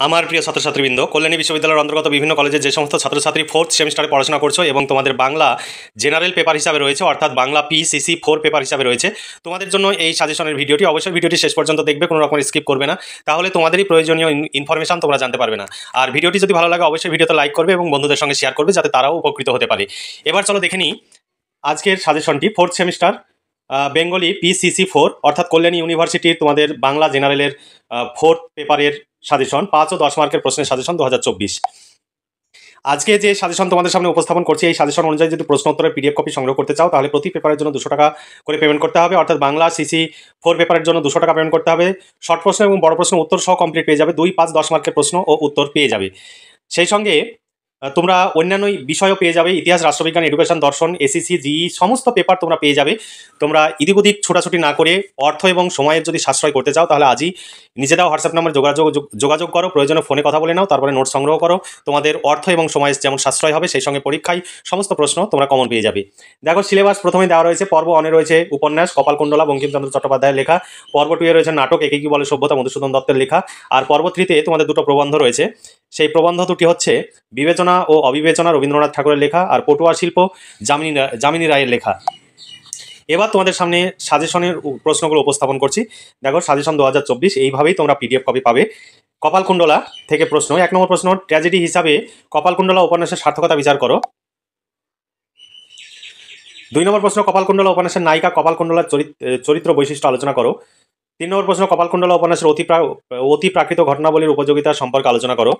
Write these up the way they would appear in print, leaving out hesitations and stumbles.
আমার প্রিয় ছাত্রছাত্রীবৃন্দ, কল্যাণী বিশ্ববিদ্যালয়ের অন্তর্গত বিভিন্ন কলেজের যে সমস্ত ছাত্রছাত্রী ফোর্থ সেমিস্টারে পড়াশোনা করছো এবং তোমাদের বাংলা জেনারেল পেপার হিসাবে রয়েছে, অর্থাৎ বাংলা পিসিসি 4 পেপার হিসাবে রয়েছে, তোমাদের জন্য এই সাজেশনের ভিডিওটি অবশ্যই ভিডিওটি শেষ পর্যন্ত দেখবে, কোনো রকম স্কিপ করবে না, তাহলে তোমাদেরই প্রয়োজনীয় ইনফরমেশন তোমরা জানতে পারবে না। আর ভিডিওটি যদি ভালো লাগে অবশ্যই ভিডিওতে লাইক করবে এবং বন্ধুদের সঙ্গে শেয়ার করবে, যাতে তারাও উপকৃত হতে পারে। এবার চলো দেখে নিই আজকের সাজেশনটি। ফোর্থ সেমিস্টার বেঙ্গলি পিসিসি 4, অর্থাৎ কল্যাণী ইউনিভার্সিটির তোমাদের বাংলা জেনারেলের ফোর্থ পেপারের সাজেশন, 5 ও 10 মার্কের প্রশ্নের সাজেশন 2024। আজকে যে সাজেশন তোমাদের সামনে উপস্থাপন করছি, এই সাজেশন অনুযায়ী যদি প্রশ্ন উত্তরের পিডিএফ কপি সংগ্রহ করতে চাও, তাহলে প্রতি পেপারের জন্য 200 টাকা করে পেমেন্ট করতে হবে, অর্থাৎ বাংলা সিসি 4 পেপারের জন্য 200 টাকা পেমেন্ট করতে হবে। শর্ট প্রশ্ন এবং বড় প্রশ্ন উত্তর সহ কমপ্লিট পেয়ে যাবে, 2, 5, 10 মার্কের প্রশ্ন ও উত্তর পেয়ে যাবে। সেই সঙ্গে তোমরা অন্যান্য বিষয়ও পেয়ে যাবে, ইতিহাস, রাষ্ট্রবিজ্ঞান, এডুকেশন, দর্শন, এসিসি, জিই সমস্ত পেপার তোমরা পেয়ে যাবে। তোমরা ইদিক ওদিক ছোটাছুটি না করে অর্থ এবং সময়ের যদি সাশ্রয় করতে চাও, তাহলে আজই নিজেরাও হোয়াটসঅ্যাপ নাম্বারে যোগাযোগ করো, প্রয়োজনে ফোনে কথা বলে নাও, তারপরে নোট সংগ্রহ করো। তোমাদের অর্থ এবং সময়ের যেমন সাশ্রয় হবে, সেই সঙ্গে পরীক্ষায় সমস্ত প্রশ্ন তোমরা কমন পেয়ে যাবে। দেখো, সিলেবাস প্রথমে দেওয়া রয়েছে। পর্ব 1 রয়েছে উপন্যাস কপালকুণ্ডলা বঙ্কিমচন্দ্র চট্টোপাধ্যায়ের লেখা। পর্ব 2 রয়েছে নাটক একে কি বলে সভ্যতা মধুসূদন দত্তের লেখা। আর পর্ব 3 তোমাদের দুটো প্রবন্ধ রয়েছে। সেই প্রবন্ধ দুটি হচ্ছে বিবেচনা ও অবিবেচনা রবীন্দ্রনাথ ঠাকুরের লেখা, আর পটুয়া শিল্প যামিনী রায়ের লেখা। এবার তোমাদের সামনে সাজেশনের প্রশ্নগুলো উপস্থাপন করছি। দেখো, সাজেশন 2024 এইভাবেই তোমরা পিডিএফ কপি পাবে। কপালকুণ্ডলা থেকে প্রশ্ন। 1 নম্বর প্রশ্ন, ট্র্যাজেডি হিসাবে কপালকুণ্ডলা উপন্যাসের সার্থকতা বিচার করো। 2 নম্বর প্রশ্ন, কপালকুণ্ডলা উপন্যাসের নায়িকা কপালকুণ্ডলার চরিত্র বৈশিষ্ট্য আলোচনা করো। 3 নম্বর প্রশ্ন, কপালকুণ্ডলা উপন্যাসের অতি প্রাকৃত ঘটনাবলীর উপযোগিতা সম্পর্কে আলোচনা করো।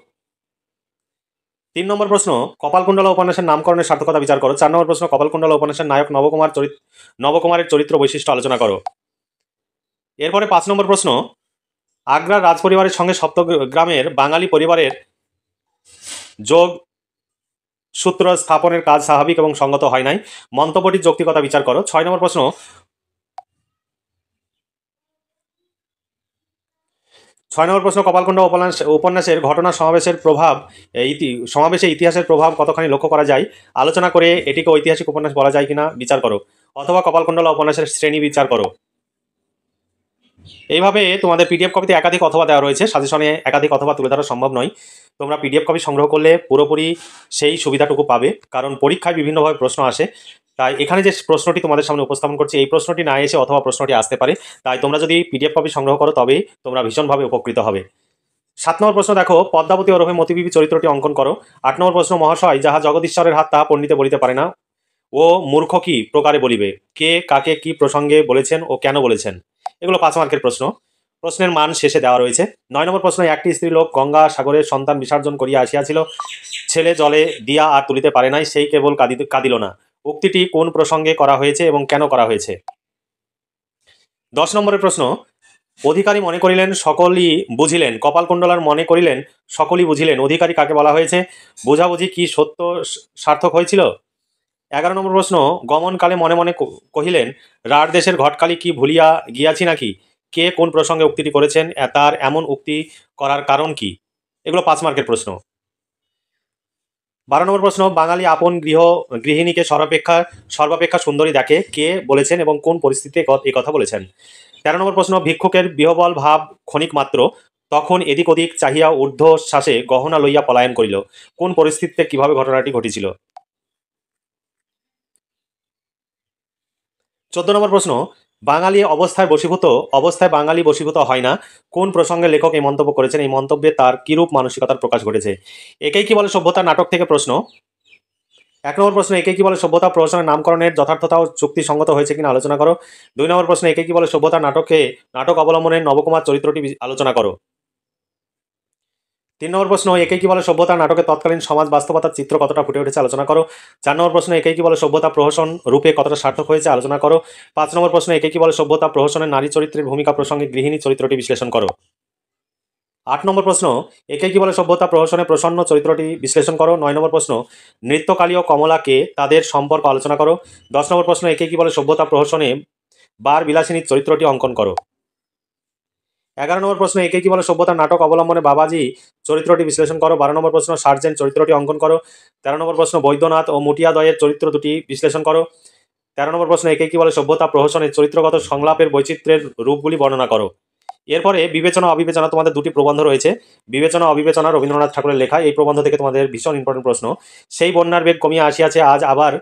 3 নম্বর প্রশ্ন, কপালকুণ্ডলা উপন্যাসের নামকরণের সার্থকতা বিচার করো। 4 নম্বর প্রশ্ন, কপালকুণ্ডলা উপন্যাসের নায়ক নবকুমারের চরিত্র বৈশিষ্ট্য আলোচনা করো। এরপরে 5 নম্বর প্রশ্ন, আগ্রার রাজপরিবারের সঙ্গে সপ্তগ্রামের বাঙালি পরিবারের যোগ সূত্র স্থাপনের কাজ স্বাভাবিক এবং সঙ্গত হয় নাই, মন্তব্যটির যৌক্তিকতা বিচার করো। 6 নম্বর প্রশ্ন, 6 নম্বর প্রশ্ন, কপালকুণ্ডলা উপন্যাসের ঘটনা সমাবেশে ইতিহাসের প্রভাব কতখানি লক্ষ্য করা যায়, আলোচনা করে এটিকে ঐতিহাসিক উপন্যাস বলা যায় কিনা বিচার করো, অথবা কপালকুণ্ডলা উপন্যাসের শ্রেণী বিচার করো। এইভাবে তোমাদের পিডিএফ কপিতে একাধিক অথবা দেওয়া রয়েছে। সাজেশনে একাধিক অথবা তুলে ধরা সম্ভব নয়। তোমরা পিডিএফ কপি সংগ্রহ করলে পুরোপুরি সেই সুবিধাটুকু পাবে, কারণ পরীক্ষায় বিভিন্নভাবে প্রশ্ন আসে। তাই এখানে যে প্রশ্নটি তোমাদের সামনে উপস্থাপন করছি, এই প্রশ্নটি না এসে অথবা প্রশ্নটি আসতে পারে। তাই তোমরা যদি পিডিএফ কপি সংগ্রহ করো, তবেই তোমরা ভীষণভাবে উপকৃত হবে। 7 নম্বর প্রশ্ন, দেখো, পদ্মাবতী ওরফে মতিবিবি চরিত্রটি অঙ্কন করো। 8 নম্বর প্রশ্ন, মহাশয় যাহা জগদীশ্বরের হাত তাহা পণ্ডিতে বলিতে পারে না, ও মূর্খ কি প্রকারে বলিবে, কে কাকে কি প্রসঙ্গে বলেছেন ও কেন বলেছেন। এগুলো 5 মার্কের প্রশ্ন। প্রশ্নের মান শেষে দেওয়া রয়েছে। 9 নম্বর প্রশ্ন, একটি স্ত্রীলোক গঙ্গা সাগরের সন্তান বিসর্জন করিয়া আসিয়াছিল, ছেলে জলে দিয়া আর তুলিতে পারে নাই, সেই কেবল কাঁদিল না। উক্তিটি কোন প্রসঙ্গে করা হয়েছে এবং কেন করা হয়েছে। 10 নম্বরের প্রশ্ন, অধিকারী মনে করিলেন সকলই বুঝিলেন, কপালকুণ্ডলার মনে করিলেন সকলই বুঝিলেন, অধিকারী কাকে বলা হয়েছে, বোঝাবুঝি কি সত্য সার্থক হয়েছিল। 11 নম্বর প্রশ্ন, গমনকালে মনে মনে কহিলেন, রাঢ় দেশের ঘটকালি কি ভুলিয়া গিয়াছি নাকি, কে কোন প্রসঙ্গে উক্তিটি করেছেন, তার এমন উক্তি করার কারণ কি। এগুলো 5 মার্কের প্রশ্ন। 12 নম্বর প্রশ্ন, বাঙালি আপন গৃহিণীকে সর্বাপেক্ষা সুন্দরী দেখে, কে বলেছেন এবং কোন পরিস্থিতিতে এই কথা বলেছেন। 13 নম্বর প্রশ্ন, ভিক্ষুকের বিহবল ভাব ক্ষণিক মাত্র, তখন এদিক ওদিক চাহিয়া ঊর্ধ্বশ্বাসে গহনা লইয়া পলায়ন করিল, কোন পরিস্থিতিতে কিভাবে ঘটনাটি ঘটেছিল। 14 নম্বর প্রশ্ন, বাঙালি অবস্থায় বাঙালি বশীভূত হয় না, কোন প্রসঙ্গে লেখক এই মন্তব্য করেছেন, এই মন্তব্যে তার কিরূপ মানসিকতার প্রকাশ ঘটেছে। একেই কি বলে সভ্যতা নাটক থেকে প্রশ্ন। 1 নম্বর প্রশ্ন, একে কি বলে সভ্যতা প্রহসনের নামকরণের যথার্থতা ও যুক্তিসঙ্গত হয়েছে কিনা আলোচনা করো। 2 নম্বর প্রশ্ন, একে কি বলে সভ্যতা নাটক অবলম্বনের নবকুমার চরিত্রটি আলোচনা করো। 3 নম্বর প্রশ্ন, একে কি বলে সভ্যতা নাটকের তৎকালীন সমাজ বাস্তবতার চিত্র কতটা ফুটে উঠেছে আলোচনা করো। 4 নম্বর প্রশ্ন, একে কি বলে সভ্যতা প্রহসন রূপে কতটা সার্থক হয়েছে আলোচনা করো। 5 নম্বর প্রশ্ন, একে কি বলে সভ্যতা প্রহসনের নারী চরিত্রের ভূমিকা প্রসঙ্গে গৃহিণী চরিত্রটি বিশ্লেষণ করো। 8 নম্বর প্রশ্ন, একে কি বলে সভ্যতা প্রহসনে প্রসন্ন চরিত্রটি বিশ্লেষণ করো। 9 নম্বর প্রশ্ন, নৃত্যকালী ও কমলাকে তাদের সম্পর্ক আলোচনা করো। 10 নম্বর প্রশ্ন, একে কি বলে সভ্যতা প্রহসনে বার বিলাসিনীর চরিত্রটি অঙ্কন করো। 11 নম্বর প্রশ্ন, একে কি বলে সভ্যতার নাটক অবলম্বনে বাবাজি চরিত্রটি বিশ্লেষণ করো। 12 নম্বর প্রশ্ন, সার্জেন্ট চরিত্রটি অঙ্কন করো। 13 নম্বর প্রশ্ন, বৈদ্যনাথ ও মুটিয়াদয়ের চরিত্র দুটি বিশ্লেষণ করো। 13 নম্বর প্রশ্ন, একে কি বলে সভ্যতা প্রহসনের চরিত্রগত সংলাপের বৈচিত্র্যের রূপগুলি বর্ণনা করো। এরপরে বিবেচনা অবিবেচনা, তোমাদের দুটি প্রবন্ধ রয়েছে। বিবেচনা অবিবেচনা রবীন্দ্রনাথ ঠাকুরের লেখা। এই প্রবন্ধ থেকে তোমাদের ভীষণ ইম্পর্টেন্ট প্রশ্ন। সেই বন্যার বেগ কমিয়া আসিয়াছে, আজ আবার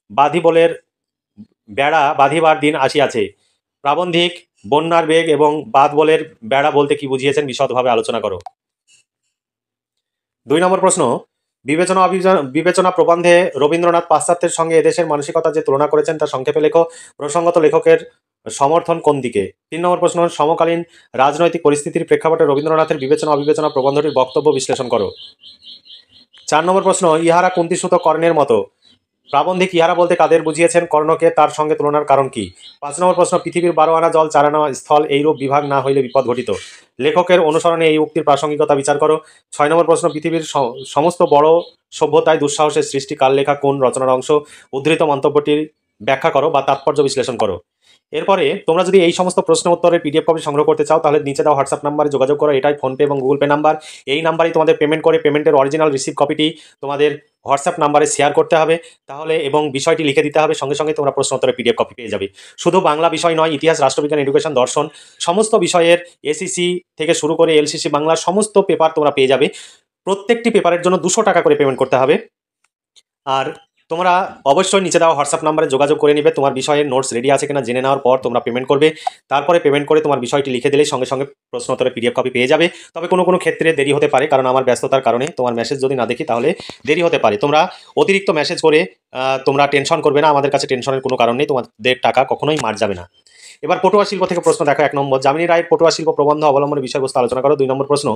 বাঁধিবলের বেড়া বাঁধিবার দিন আসিয়াছে। প্রাবন্ধিক বন্যার বেগ এবং বাঁধবলের বেড়া বলতে কি বুঝিয়েছেন, বিশদভাবে আলোচনা করো। 2 নম্বর প্রশ্ন, বিবেচনা বিবেচনা প্রবন্ধে রবীন্দ্রনাথ পাশ্চাত্যের সঙ্গে এদেশের মানসিকতা যে তুলনা করেছেন তা সংক্ষেপে লেখো। প্রসঙ্গত লেখকের সমর্থন কোন দিকে। 3 নম্বর প্রশ্ন, সমকালীন রাজনৈতিক পরিস্থিতির প্রেক্ষাপটে রবীন্দ্রনাথের বিবেচনা অবিবেচনা প্রবন্ধটির বক্তব্য বিশ্লেষণ করো। 4 নম্বর প্রশ্ন, ইহারা কুন্তিসুত কর্ণের মতো। প্রাবন্ধিক ইহারা বলতে কাদের বুঝিয়েছেন, কর্ণকে তার সঙ্গে তুলনার কারণ কি। 5 নম্বর প্রশ্ন, পৃথিবীর 12 আনা জল 4 আনা স্থল, এইরূপ বিভাগ না হইলে বিপদ ঘটিত। লেখকের অনুসরণে এই উক্তির প্রাসঙ্গিকতা বিচার করো। 6 নম্বর প্রশ্ন, পৃথিবীর সমস্ত বড় সভ্যতায় দুঃসাহসের সৃষ্টি কাল লেখা কোন রচনার অংশ, উদ্ধৃত মন্তব্যটির ব্যাখ্যা করো বা তাৎপর্য বিশ্লেষণ করো। এরপরে তোমরা যদি এই সমস্ত প্রশ্ন উত্তরের পিডিএফ কপি সংগ্রহ করতে চাও তাহলে নিচে দেওয়া হোয়াটসঅ্যাপ নাম্বারে যোগাযোগ করো। এটাই ফোনপে এবং গুগল পে নাম্বার। এই নাম্বারেই তোমাদের পেমেন্ট করে পেমেন্টের অরিজিনাল রিসিভ কপিটি তোমাদের হোয়াটসঅ্যাপ নাম্বারে শেয়ার করতে হবে তাহলে, এবং বিষয়টি লিখে দিতে হবে। সঙ্গে সঙ্গে তোমরা প্রশ্ন উত্তরের পিডিএফ কপি পেয়ে যাবে। শুধু বাংলা বিষয় নয়, ইতিহাস, রাষ্ট্রবিজ্ঞান, এডুকেশন, দর্শন সমস্ত বিষয়ের এসিসি থেকে শুরু করে এলসিসি বাংলার সমস্ত পেপার তোমরা পেয়ে যাবে। প্রত্যেকটি পেপারের জন্য 200 টাকা করে পেমেন্ট করতে হবে। আর তোমরা অবশ্যই নিচে দেওয়া হোয়াটসঅ্যাপ নাম্বারে যোগাযোগ করে নেবে। তোমার বিষয়ের নোটস রেডি আছে কিনা জেনে নেওয়ার পর তোমরা পেমেন্ট করবে। তারপরে পেমেন্ট করে তোমার বিষয়টি লিখে দিলেই সঙ্গে সঙ্গে প্রশ্ন উত্তরের পিডিএফ কপি পেয়ে যাবে। তবে কোনো কোনো ক্ষেত্রে দেরি হতে পারে, কারণ আমার ব্যস্ততার কারণে তোমার মেসেজ যদি না দেখি তাহলে দেরি হতে পারে। তোমরা অতিরিক্ত মেসেজ করে তোমরা টেনশন করবে না, আমাদের কাছে টেনশনের কোনো কারণ নেই, তোমাদের টাকা কখনোই মার যাবে না। এবার পটুয়া শিল্প থেকে প্রশ্ন দেখো। 1 নম্বর, যামিনী রায়ের পটুয়া শিল্প প্রবন্ধ অবলম্বনের বিষয়বস্তু আলোচনা করো। 2 নম্বর প্রশ্ন,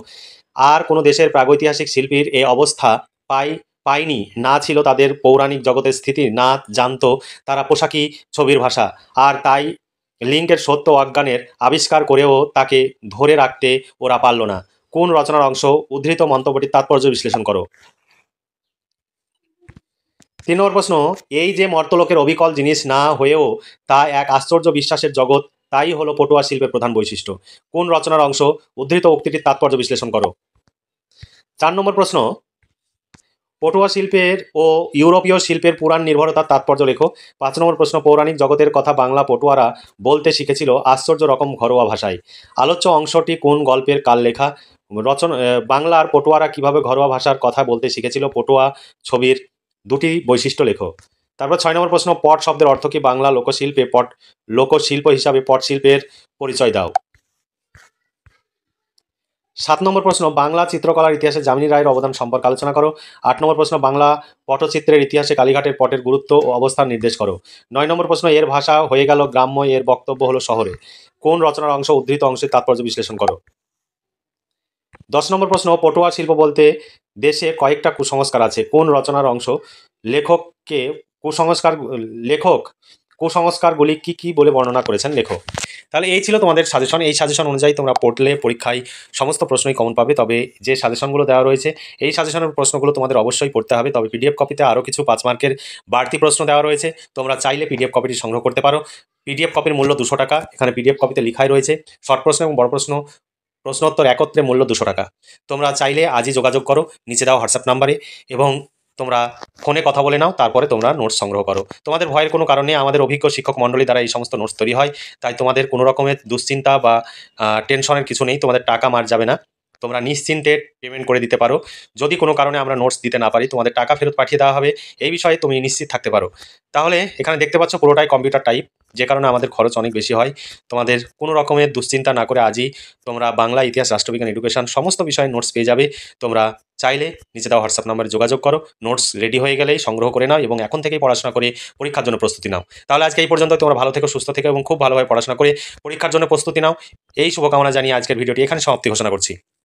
আর কোনো দেশের প্রাগৈতিহাসিক শিল্পীর এ অবস্থা পায়নি, না ছিল তাদের পৌরাণিক জগতের স্থিতি, না জানতো তারা পোশাকি ছবির ভাষা, আর তাই লিঙ্কের সত্য অজ্ঞানের আবিষ্কার করেও তাকে ধরে রাখতে ওরা পারল না। কোন রচনার অংশ, উদ্ধৃত মন্তব্যটির তাৎপর্য বিশ্লেষণ করো। 3 নম্বর প্রশ্ন, এই যে মর্তলোকের অবিকল জিনিস না হয়েও তা এক আশ্চর্য বিশ্বাসের জগৎ, তাই হলো পটুয়া শিল্পের প্রধান বৈশিষ্ট্য। কোন রচনার অংশ, উদ্ধৃত উক্তিটির তাৎপর্য বিশ্লেষণ করো। 4 নম্বর প্রশ্ন, পটুয়া শিল্পের ও ইউরোপীয় শিল্পের পুরাণ নির্ভরতার তাৎপর্য লেখো। 5 নম্বর প্রশ্ন, পৌরাণিক জগতের কথা বাংলা পটুয়ারা বলতে শিখেছিল আশ্চর্য রকম ঘরোয়া ভাষায়। আলোচ্য অংশটি কোন গল্পের কাল লেখা। বাংলার পটুয়ারা কিভাবে ঘরোয়া ভাষার কথা বলতে শিখেছিল, পটুয়া ছবির দুটি বৈশিষ্ট্য লেখো। তারপর 6 নম্বর প্রশ্ন, পট শব্দের অর্থ কি। বাংলা লোকশিল্প হিসাবে পট শিল্পের পরিচয় দাও। 7 নম্বর প্রশ্ন, বাংলা চিত্রকলার ইতিহাসে যামিনী রায়ের অবদান সম্পর্কে আলোচনা করো। 8 নম্বর প্রশ্ন, বাংলা পটচিত্রের ইতিহাসে কালীঘাটের পটের গুরুত্ব ও অবস্থান নির্দেশ করো। 9 নম্বর প্রশ্ন, এর ভাষা হয়ে গেল গ্রাম্য, এর বক্তব্য হলো শহরে। কোন রচনার অংশ, উদ্ধৃত অংশের তাৎপর্য বিশ্লেষণ করো। 10 নম্বর প্রশ্ন, পটুয়া শিল্প বলতে দেশে কয়েকটা কুসংস্কার আছে, কোন রচনার অংশ। লেখক কুসংস্কারগুলি কি কি বলে বর্ণনা করেছেন, লেখো। তাহলে এই ছিল তোমাদের সাজেশন। এই সাজেশন অনুযায়ী তোমরা পড়লে পরীক্ষায় সমস্ত প্রশ্নই কমন পাবে। তবে যে সাজেশনগুলো দেওয়া রয়েছে এই সাজেশনের প্রশ্নগুলো তোমাদের অবশ্যই পড়তে হবে। তবে পিডিএফ কপিতে আরও কিছু 5 মার্কের বাড়তি প্রশ্ন দেওয়া রয়েছে, তোমরা চাইলে পিডিএফ কপিটি সংগ্রহ করতে পারো। পিডিএফ কপির মূল্য 200 টাকা। এখানে পিডিএফ কপিতে লেখাই রয়েছে শর্ট প্রশ্ন এবং বড় প্রশ্নোত্তর একত্রে মূল্য 200 টাকা। তোমরা চাইলে আজই যোগাযোগ করো নিচে দেওয়া হোয়াটসঅ্যাপ নাম্বারে, এবং তোমরা ফোনে কথা বলে নাও, তারপরে তোমরা নোটস সংগ্রহ করো। তোমাদের ভয়ের কোনো কারণে, আমাদের অভিজ্ঞ শিক্ষক মণ্ডলী দ্বারা এই সমস্ত নোটস তৈরি হয়, তাই তোমাদের কোনো রকমের দুশ্চিন্তা বা টেনশনের কিছু নেই। তোমাদের টাকা মার যাবে না, তোমরা নিশ্চিন্তে পেমেন্ট করে দিতে পারো। যদি কোনো কারণে আমরা নোটস দিতে না পারি তোমাদের টাকা ফেরত পাঠিয়ে দেওয়া হবে, এই বিষয়ে তুমি নিশ্চিত থাকতে পারো। তাহলে এখানে দেখতে পাচ্ছ পুরোটাই কম্পিউটার টাইপ, যে কারণে আমাদের খরচ অনেক বেশি হয়। তোমাদের কোনো রকমের দুশ্চিন্তা না করে আজই তোমরা বাংলা, ইতিহাস, রাষ্ট্রবিজ্ঞান, এডুকেশন সমস্ত বিষয়ে নোটস পেয়ে যাবে। তোমরা চাইলে নিচে দেওয়া হোয়াটসঅ্যাপ নাম্বারে যোগাযোগ করো, নোটস রেডি হয়ে গেলেই সংগ্রহ করে নাও এবং এখন থেকেই পড়াশোনা করে পরীক্ষার জন্য প্রস্তুতি নাও। তাহলে আজকে এই পর্যন্ত, তোমরা ভালো থেকো, সুস্থ থেকো এবং খুব ভালোভাবে পড়াশোনা করে পরীক্ষার জন্য প্রস্তুতি নাও। এই শুভকামনা জানিয়ে আজকের ভিডিওটি এখানে সমাপ্তি ঘোষণা করছি।